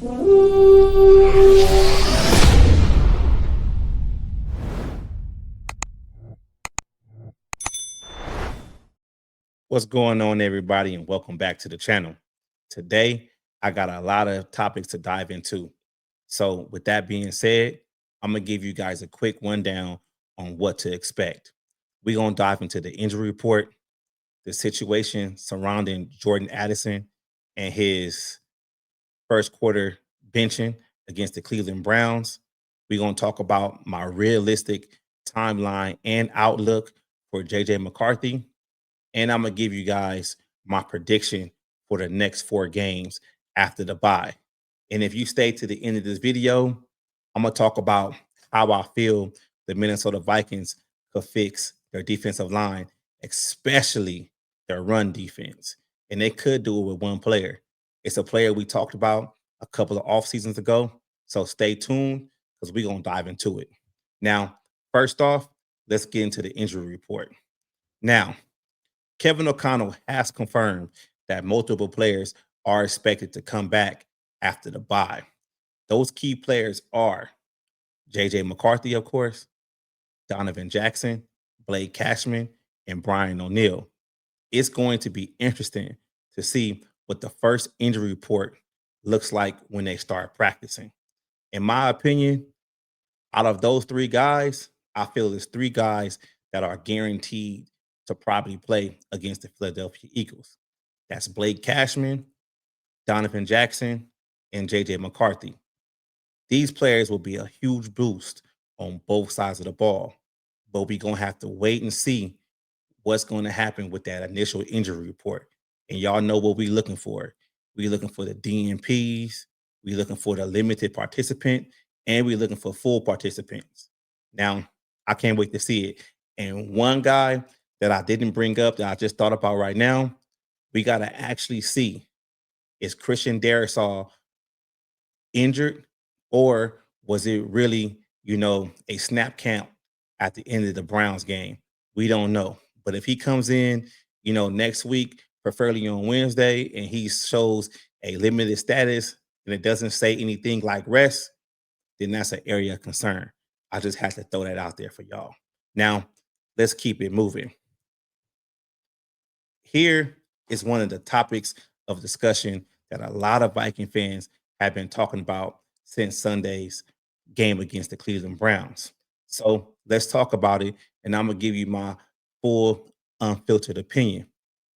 What's going on, everybody, and welcome back to the channel. Today, I got a lot of topics to dive into. So, with that being said, I'm going to give you guys a quick rundown on what to expect. We're going to dive into the injury report, the situation surrounding Jordan Addison and his first quarter benching against the Cleveland Browns. We're going to talk about my realistic timeline and outlook for JJ McCarthy, and I'm going to give you guys my prediction for the next 4 games after the bye. And if you stay to the end of this video, I'm going to talk about how I feel the Minnesota Vikings could fix their defensive line, especially their run defense. And they could do it with one player. It's a player we talked about a couple of off seasons ago. So stay tuned because we're going to dive into it. Now, first off, let's get into the injury report. Now, Kevin O'Connell has confirmed that multiple players are expected to come back after the bye. Those key players are JJ McCarthy, of course, Donovan Jackson, Blake Cashman, and Brian O'Neill. It's going to be interesting to see what the first injury report looks like when they start practicing. In my opinion, out of those 3 guys, I feel there's 3 guys that are guaranteed to probably play against the Philadelphia Eagles. That's Blake Cashman, Donovan Jackson, and JJ McCarthy. These players will be a huge boost on both sides of the ball, but we're going to have to wait and see what's going to happen with that initial injury report. And y'all know what we're looking for. We're looking for the DNPs, we're looking for the limited participant, and we're looking for full participants. Now, I can't wait to see it. And one guy that I didn't bring up that I just thought about right now, we got to actually see, is Christian Darrisaw injured, or was it really, a snap count at the end of the Browns game? We don't know. But if he comes in, next week, preferably on Wednesday, and he shows a limited status and it doesn't say anything like rest, then that's an area of concern. I just had to throw that out there for y'all. Now, let's keep it moving. Here is one of the topics of discussion that a lot of Viking fans have been talking about since Sunday's game against the Cleveland Browns. So let's talk about it, and I'm gonna give you my full, unfiltered opinion.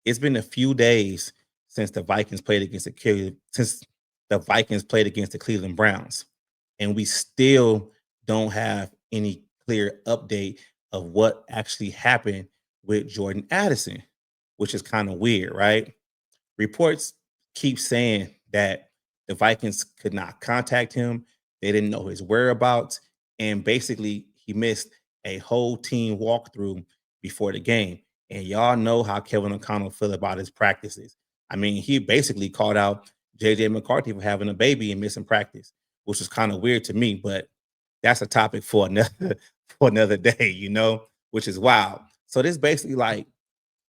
It's been a few days since the Vikings played against the Cleveland Browns, and we still don't have any clear update of what actually happened with Jordan Addison, which is kind of weird, right? Reports keep saying that the Vikings could not contact him. They didn't know his whereabouts. And basically, he missed a whole team walkthrough before the game. And y'all know how Kevin O'Connell feel about his practices. I mean, he basically called out JJ McCarthy for having a baby and missing practice, which is kind of weird to me, but that's a topic for another for another day, which is wild. So this basically like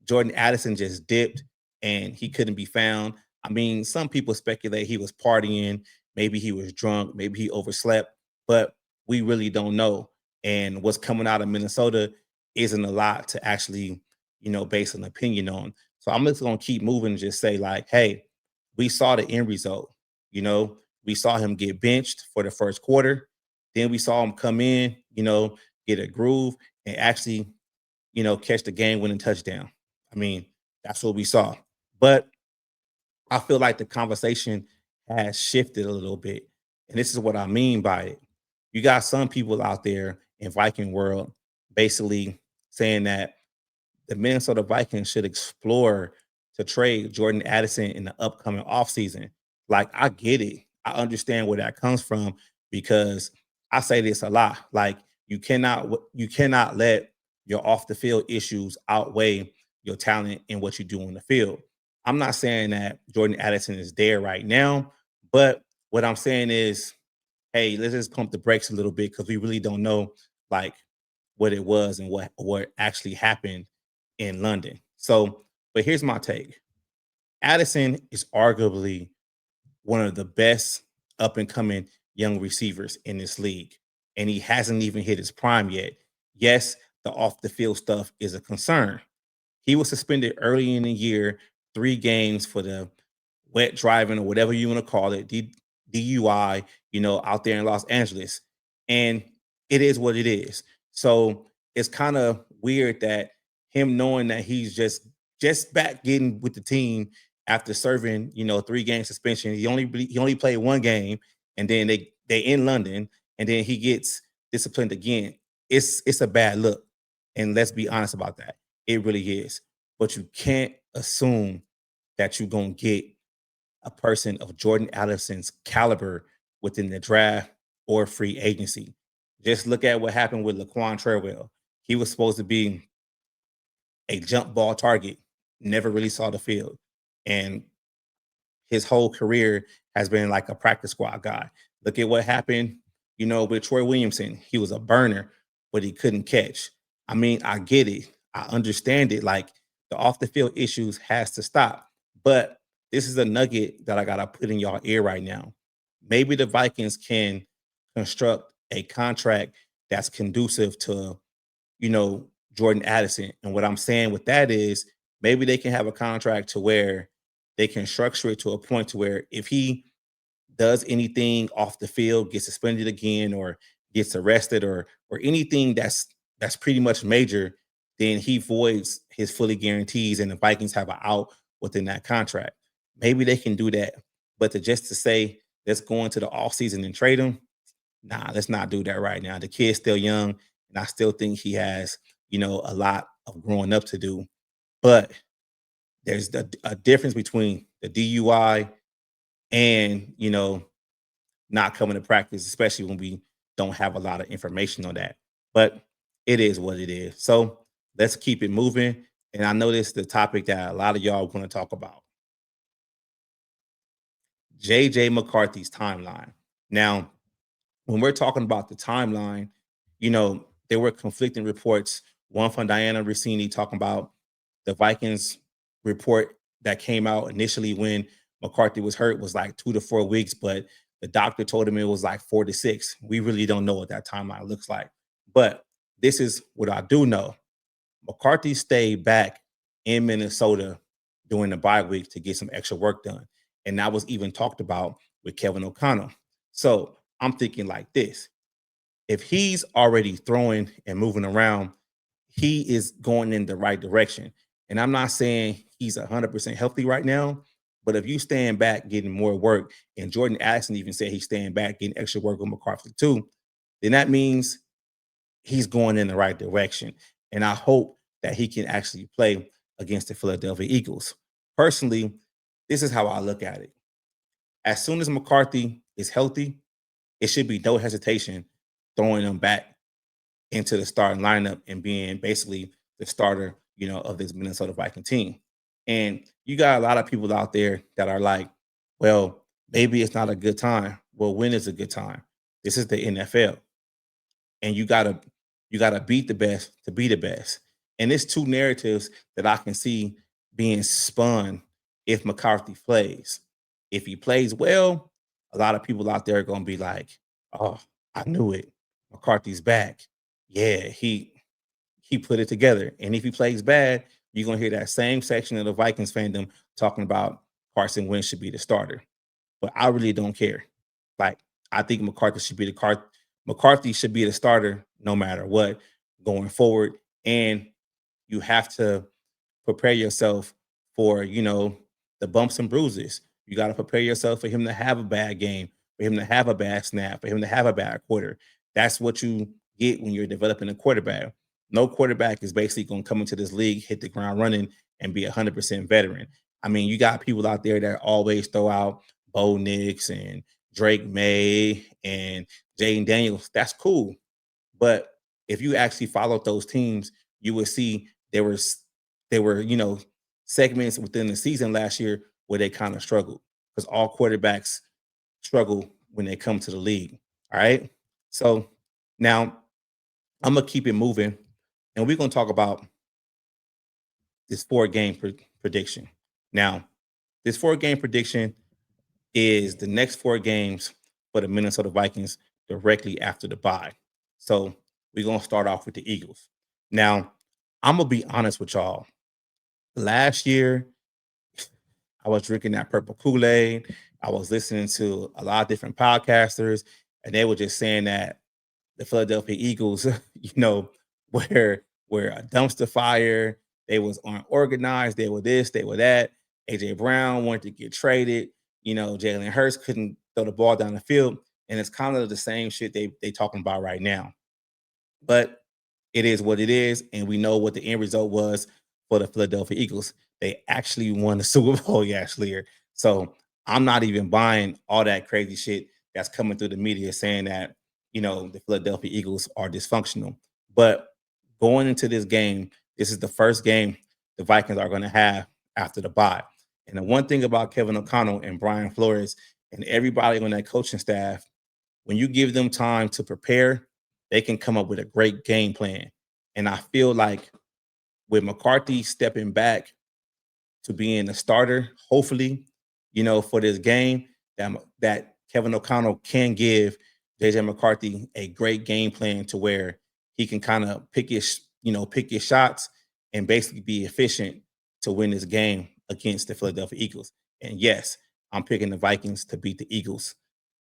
Jordan Addison just dipped and he couldn't be found. I mean, some people speculate he was partying, maybe he was drunk, maybe he overslept, but we really don't know. And what's coming out of Minnesota isn't a lot to actually, base an opinion on. So I'm just gonna keep moving and just say, like, hey, we saw the end result. We saw him get benched for the first quarter. Then we saw him come in, get a groove and actually, catch the game winning touchdown. I mean, that's what we saw. But I feel like the conversation has shifted a little bit. And this is what I mean by it. You got some people out there in Viking world basically saying that the Minnesota Vikings should explore to trade Jordan Addison in the upcoming offseason. Like, I get it. I understand where that comes from because I say this a lot. Like, you cannot let your off the field issues outweigh your talent and what you do on the field. I'm not saying that Jordan Addison is there right now, but what I'm saying is, hey, let's just pump the brakes a little bit because we really don't know like what it was and what actually happened in London. So, but here's my take. Addison is arguably one of the best up and coming young receivers in this league, and he hasn't even hit his prime yet. Yes, the off the field stuff is a concern. He was suspended early in the year, 3 games for the wet driving or whatever you want to call it, DUI, out there in Los Angeles. And it is what it is. So it's kind of weird that him knowing that he's just back getting with the team after serving, 3 game suspension. He only played 1 game, and then they in London, and then he gets disciplined again. It's a bad look. And let's be honest about that. It really is. But you can't assume that you're gonna get a person of Jordan Addison's caliber within the draft or free agency. Just look at what happened with Laquan Treadwell. He was supposed to be a jump ball target, never really saw the field. And his whole career has been like a practice squad guy. Look at what happened, with Troy Williamson. He was a burner, but he couldn't catch. I mean, I get it. I understand it. Like, the off the field issues has to stop. But this is a nugget that I gotta put in y'all ear right now. Maybe the Vikings can construct a contract that's conducive to, Jordan Addison. And what I'm saying with that is maybe they can have a contract to where they can structure it to a point to where if he does anything off the field, gets suspended again, or gets arrested, or anything that's pretty much major, then he voids his fully guarantees, and the Vikings have an out within that contract. Maybe they can do that, but to say let's go into the off season and trade him, nah, let's not do that right now. The kid's still young, and I still think he has a lot of growing up to do. But there's a difference between the DUI and not coming to practice, especially when we don't have a lot of information on that. But it is what it is. So let's keep it moving. And I know this is the topic that a lot of y'all want to talk about. JJ McCarthy's timeline. Now, when we're talking about the timeline, there were conflicting reports. One from Diana Rossini talking about the Vikings report that came out initially when McCarthy was hurt was like 2 to 4 weeks, but the doctor told him it was like 4 to 6. We really don't know what that timeline looks like. But this is what I do know. McCarthy stayed back in Minnesota during the bye week to get some extra work done. And that was even talked about with Kevin O'Connell. So I'm thinking like this. If he's already throwing and moving around, he is going in the right direction. And I'm not saying he's 100% healthy right now, but if you stand back getting more work, and Jordan Addison even said he's staying back getting extra work with McCarthy too, then that means he's going in the right direction. And I hope that he can actually play against the Philadelphia Eagles. Personally, this is how I look at it. As soon as McCarthy is healthy, it should be no hesitation throwing him back into the starting lineup and being basically the starter, of this Minnesota Viking team. And you got a lot of people out there that are like, well, maybe it's not a good time. Well, when is a good time? This is the NFL. And you gotta beat the best to be the best. And it's two narratives that I can see being spun if McCarthy plays. If he plays well, a lot of people out there are gonna be like, oh, I knew it. McCarthy's back. Yeah, he put it together. And if he plays bad, you're gonna hear that same section of the Vikings fandom talking about Carson Wentz should be the starter. But I really don't care. Like, I think McCarthy should be the starter no matter what going forward. And you have to prepare yourself for, the bumps and bruises. You got to prepare yourself for him to have a bad game, for him to have a bad snap, for him to have a bad quarter. That's what you get when you're developing a quarterback. No quarterback is basically going to come into this league, hit the ground running, and be 100% veteran. I mean, you got people out there that always throw out Bo Nix and Drake May and Jaden Daniels. That's cool. But if you actually followed those teams, you would see there were segments within the season last year where they kind of struggled because all quarterbacks struggle when they come to the league. All right. So now I'm gonna keep it moving, and we're gonna talk about this 4 game prediction. Now, this 4 game prediction is the next 4 games for the Minnesota Vikings directly after the bye. So we're gonna start off with the Eagles. Now, I'm gonna be honest with y'all. Last year, I was drinking that purple Kool-Aid. I was listening to a lot of different podcasters, and they were just saying that the Philadelphia Eagles, were a dumpster fire. They was unorganized. They were this, they were that. AJ Brown wanted to get traded. Jalen Hurts couldn't throw the ball down the field, and it's kind of the same shit they talking about right now. But it is what it is, and we know what the end result was for the Philadelphia Eagles. They actually won the Super Bowl last year. So I'm not even buying all that crazy shit that's coming through the media saying that, the Philadelphia Eagles are dysfunctional. But going into this game, this is the first game the Vikings are going to have after the bye. And the one thing about Kevin O'Connell and Brian Flores and everybody on that coaching staff, when you give them time to prepare, they can come up with a great game plan. And I feel like with McCarthy stepping back to being a starter, hopefully, for this game, that Kevin O'Connell can give JJ McCarthy a great game plan to where he can kind of pick his shots and basically be efficient to win this game against the Philadelphia Eagles. And yes, I'm picking the Vikings to beat the Eagles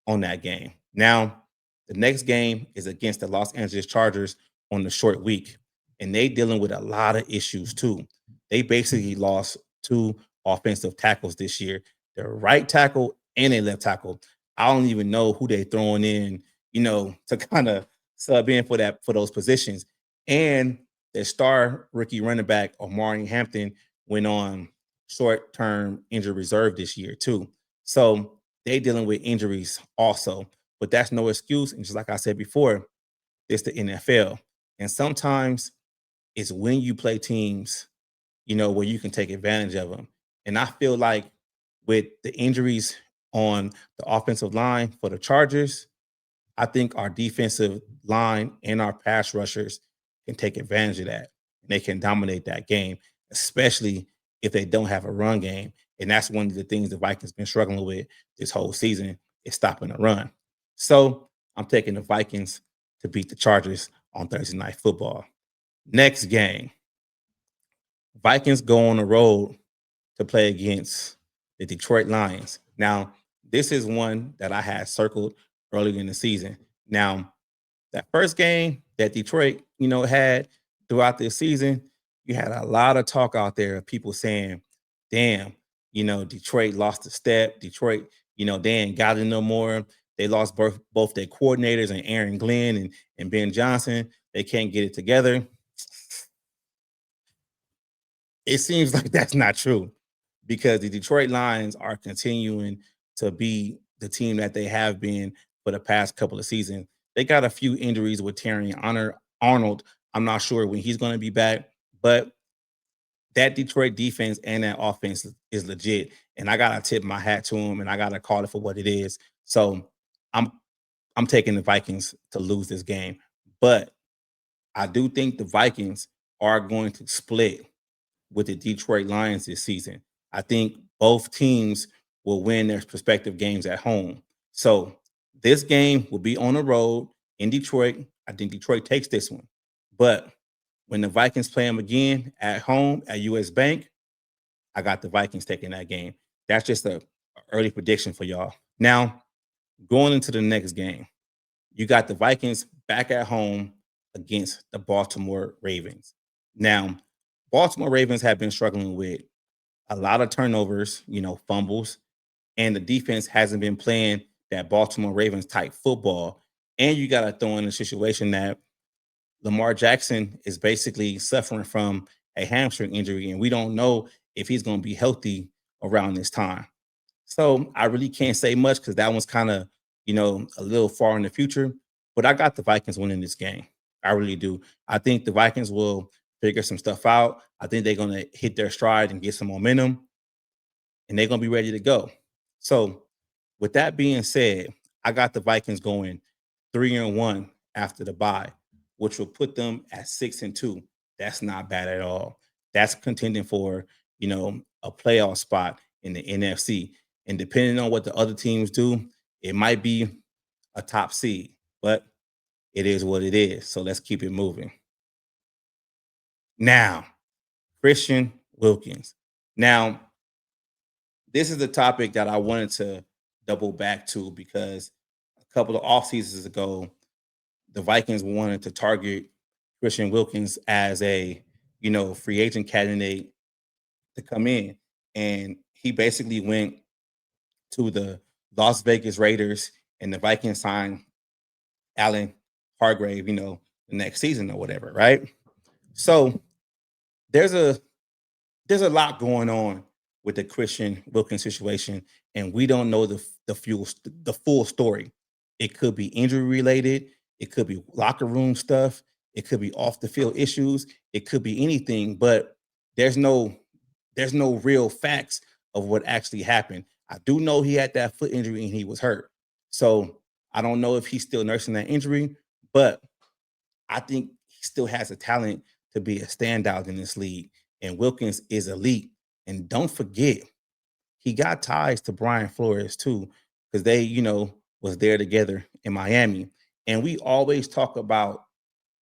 on that game. Now, the next game is against the Los Angeles Chargers on the short week, and they dealing with a lot of issues too. They basically lost two offensive tackles this year, their right tackle and a left tackle. I don't even know who they throwing in, to kind of sub in for those positions. And their star rookie running back, Omari Hampton, went on short-term injury reserve this year too. So they dealing with injuries also, but that's no excuse. And just like I said before, it's the NFL. And sometimes it's when you play teams, where you can take advantage of them. And I feel like with the injuries on the offensive line for the Chargers, I think our defensive line and our pass rushers can take advantage of that. And they can dominate that game, especially if they don't have a run game. And that's one of the things the Vikings been struggling with this whole season is stopping the run. So I'm taking the Vikings to beat the Chargers on Thursday Night Football. Next game, Vikings go on the road to play against the Detroit Lions. Now, this is one that I had circled earlier in the season. Now, that first game that Detroit, had throughout this season, you had a lot of talk out there of people saying, damn, Detroit lost a step. Detroit, they ain't got it no more. They lost both their coordinators and Aaron Glenn and Ben Johnson. They can't get it together. It seems like that's not true because the Detroit Lions are continuing to be the team that they have been for the past couple of seasons. They got a few injuries with Terry Arnold. I'm not sure when he's going to be back, but that Detroit defense and that offense is legit. And I gotta tip my hat to them and I gotta call it for what it is. So I'm I'm taking the Vikings to lose this game. But I do think the Vikings are going to split with the Detroit Lions this season. I think both teams will win their respective games at home. So this game will be on the road in Detroit. I think Detroit takes this one. But when the Vikings play them again at home at US Bank, I got the Vikings taking that game. That's just a early prediction for y'all. Now, going into the next game, you got the Vikings back at home against the Baltimore Ravens. Now, Baltimore Ravens have been struggling with a lot of turnovers, fumbles, and the defense hasn't been playing that Baltimore Ravens type football. And you got to throw in a situation that Lamar Jackson is basically suffering from a hamstring injury, and we don't know if he's going to be healthy around this time. So I really can't say much because that one's kind of, a little far in the future. But I got the Vikings winning this game. I really do. I think the Vikings will figure some stuff out. I think they're going to hit their stride and get some momentum, and they're going to be ready to go. So, with that being said, I got the Vikings going 3-1 after the bye, which will put them at 6-2. That's not bad at all. That's contending for, a playoff spot in the NFC. And depending on what the other teams do, it might be a top seed, but it is what it is. So let's keep it moving. Now, Christian Wilkins. Now, this is the topic that I wanted to double back to because a couple of off seasons ago, the Vikings wanted to target Christian Wilkins as a free agent candidate to come in, and he basically went to the Las Vegas Raiders, and the Vikings signed Allen Hargrave, the next season or whatever, right? So there's a lot going on with the Christian Wilkins situation, and we don't know the full story. It could be injury related, it could be locker room stuff, it could be off the field issues, it could be anything, but there's no real facts of what actually happened. I do know he had that foot injury and he was hurt. So I don't know if he's still nursing that injury, but I think he still has a talent to be a standout in this league. And Wilkins is elite. And don't forget, he got ties to Brian Flores too, because they, was there together in Miami. And we always talk about,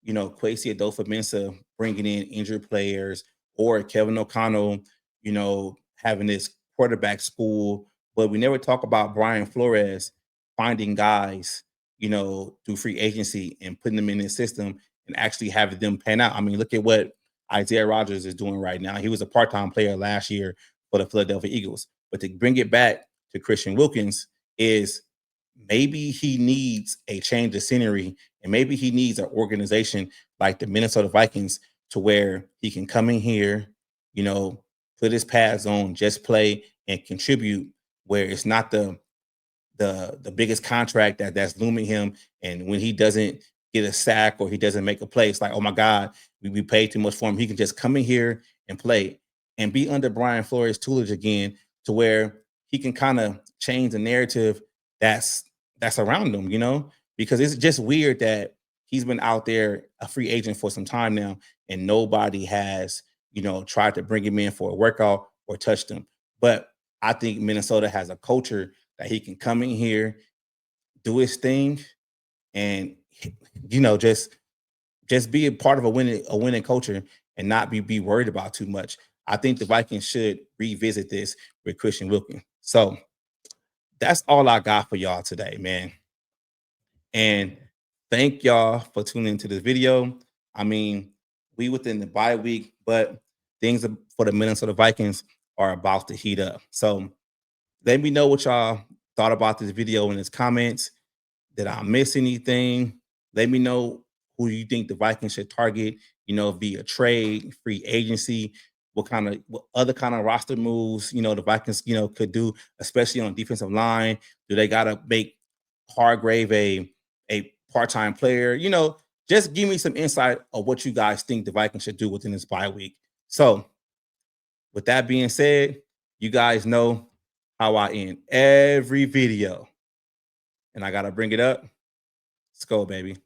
Kwesi Adolfo-Mensah bringing in injured players, or Kevin O'Connell, having this quarterback school. But we never talk about Brian Flores finding guys, through free agency and putting them in his system and actually having them pan out. I mean, look at what Isaiah Rodgers is doing right now. He was a part-time player last year for the Philadelphia Eagles. But to bring it back to Christian Wilkins is maybe he needs a change of scenery, and maybe he needs an organization like the Minnesota Vikings to where he can come in here, put his pads on, just play and contribute, where it's not the biggest contract that's looming him. And when he doesn't get a sack or he doesn't make a play, it's like, oh my God, we paid too much for him. He can just come in here and play and be under Brian Flores' tutelage again, to where he can kind of change the narrative that's around him, because it's just weird that he's been out there a free agent for some time now, and nobody has, tried to bring him in for a workout or touched him. But I think Minnesota has a culture that he can come in here, do his thing, and just be a part of a winning culture and not be worried about too much. I think the Vikings should revisit this with Christian Wilkins. So that's all I got for y'all today, man. And thank y'all for tuning into this video. I mean, we within the bye week, but things for the Minnesota Vikings are about to heat up. So let me know what y'all thought about this video in the comments. Did I miss anything? Let me know who you think the Vikings should target, via trade, free agency, what other kind of roster moves, the Vikings, could do, especially on defensive line. Do they gotta make Hargrave a part-time player? Just give me some insight of what you guys think the Vikings should do within this bye week. So with that being said, you guys know how I end every video. And I gotta bring it up. Skol, baby.